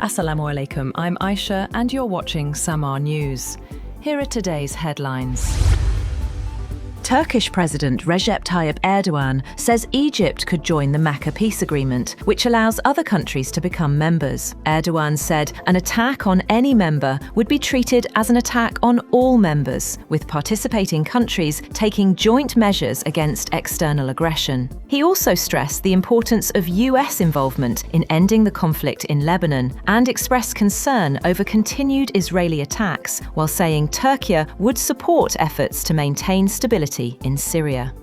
Assalamu alaikum, I'm Aisha and you're watching Samaa News. Here are today's headlines. Turkish President Recep Tayyip Erdogan says Egypt could join the MAKKAH peace agreement, which allows other countries to become members. Erdogan said an attack on any member would be treated as an attack on all members, with participating countries taking joint measures against external aggression. He also stressed the importance of US involvement in ending the conflict in Lebanon and expressed concern over continued Israeli attacks, while saying Turkey would support efforts to maintain stability in Syria.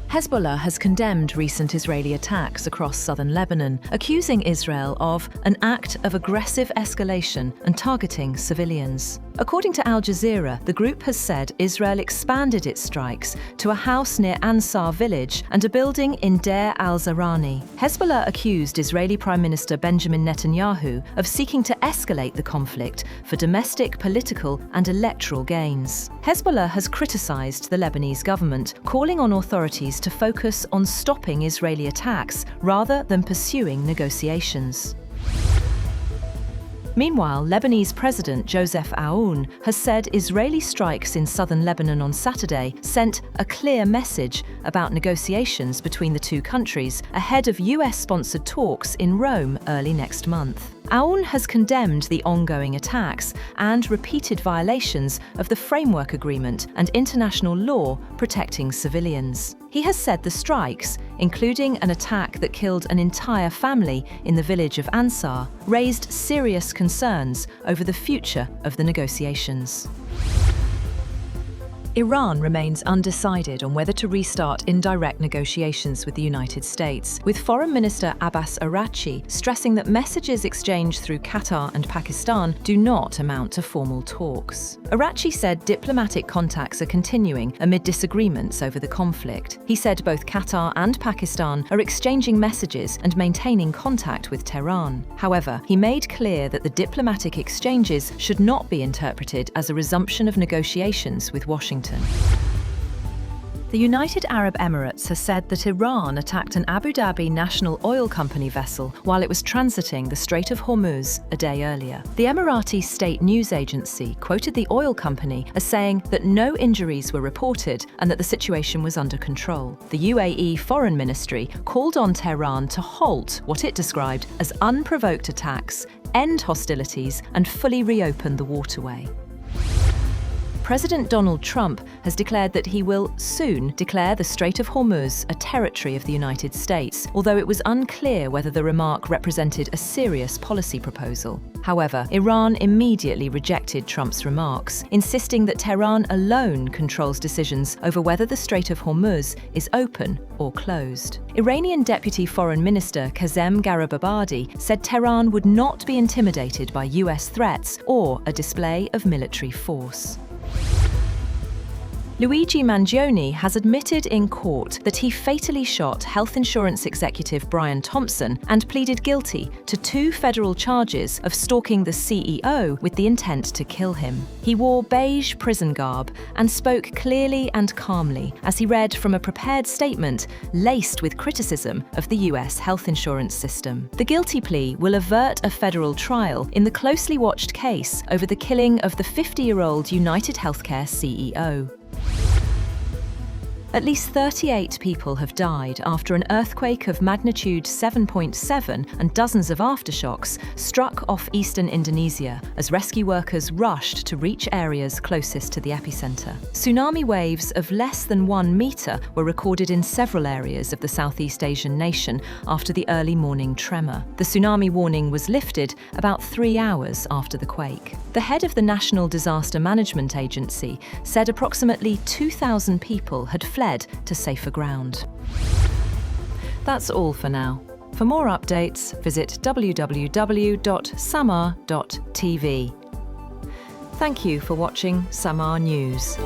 Hezbollah has condemned recent Israeli attacks across southern Lebanon, accusing Israel of an act of aggressive escalation and targeting civilians. According to Al Jazeera, the group has said Israel expanded its strikes to a house near Ansar village and a building in Deir al-Zarani. Hezbollah accused Israeli Prime Minister Benjamin Netanyahu of seeking to escalate the conflict for domestic, political and electoral gains. Hezbollah has criticized the Lebanese government, calling on authorities to focus on stopping Israeli attacks rather than pursuing negotiations. Meanwhile, Lebanese President Joseph Aoun has said Israeli strikes in southern Lebanon on Saturday sent a clear message about negotiations between the two countries ahead of US-sponsored talks in Rome early next month. Aoun has condemned the ongoing attacks and repeated violations of the framework agreement and international law protecting civilians. He has said the strikes, including an attack that killed an entire family in the village of Ansar, raised serious concerns over the future of the negotiations. Iran remains undecided on whether to restart indirect negotiations with the United States, with Foreign Minister Abbas Araghchi stressing that messages exchanged through Qatar and Pakistan do not amount to formal talks. Araghchi said diplomatic contacts are continuing amid disagreements over the conflict. He said both Qatar and Pakistan are exchanging messages and maintaining contact with Tehran. However, he made clear that the diplomatic exchanges should not be interpreted as a resumption of negotiations with Washington. The United Arab Emirates has said that Iran attacked an Abu Dhabi national oil company vessel while it was transiting the Strait of Hormuz a day earlier. The Emirati state news agency quoted the oil company as saying that no injuries were reported and that the situation was under control. The UAE Foreign Ministry called on Tehran to halt what it described as unprovoked attacks, end hostilities, and fully reopen the waterway. President Donald Trump has declared that he will soon declare the Strait of Hormuz a territory of the United States, although it was unclear whether the remark represented a serious policy proposal. However, Iran immediately rejected Trump's remarks, insisting that Tehran alone controls decisions over whether the Strait of Hormuz is open or closed. Iranian Deputy Foreign Minister Kazem Garibabadi said Tehran would not be intimidated by US threats or a display of military force. Luigi Mangione has admitted in court that he fatally shot health insurance executive Brian Thompson and pleaded guilty to 2 federal charges of stalking the CEO with the intent to kill him. He wore beige prison garb and spoke clearly and calmly as he read from a prepared statement laced with criticism of the US health insurance system. The guilty plea will avert a federal trial in the closely watched case over the killing of the 50-year-old United Healthcare CEO. At least 38 people have died after an earthquake of magnitude 7.7 and dozens of aftershocks struck off eastern Indonesia as rescue workers rushed to reach areas closest to the epicenter. Tsunami waves of less than 1 meter were recorded in several areas of the Southeast Asian nation after the early morning tremor. The tsunami warning was lifted about 3 hours after the quake. The head of the National Disaster Management Agency said approximately 2,000 people had fled to safer ground. That's all for now. For more updates, visit www.samaa.tv. Thank you for watching Samaa News.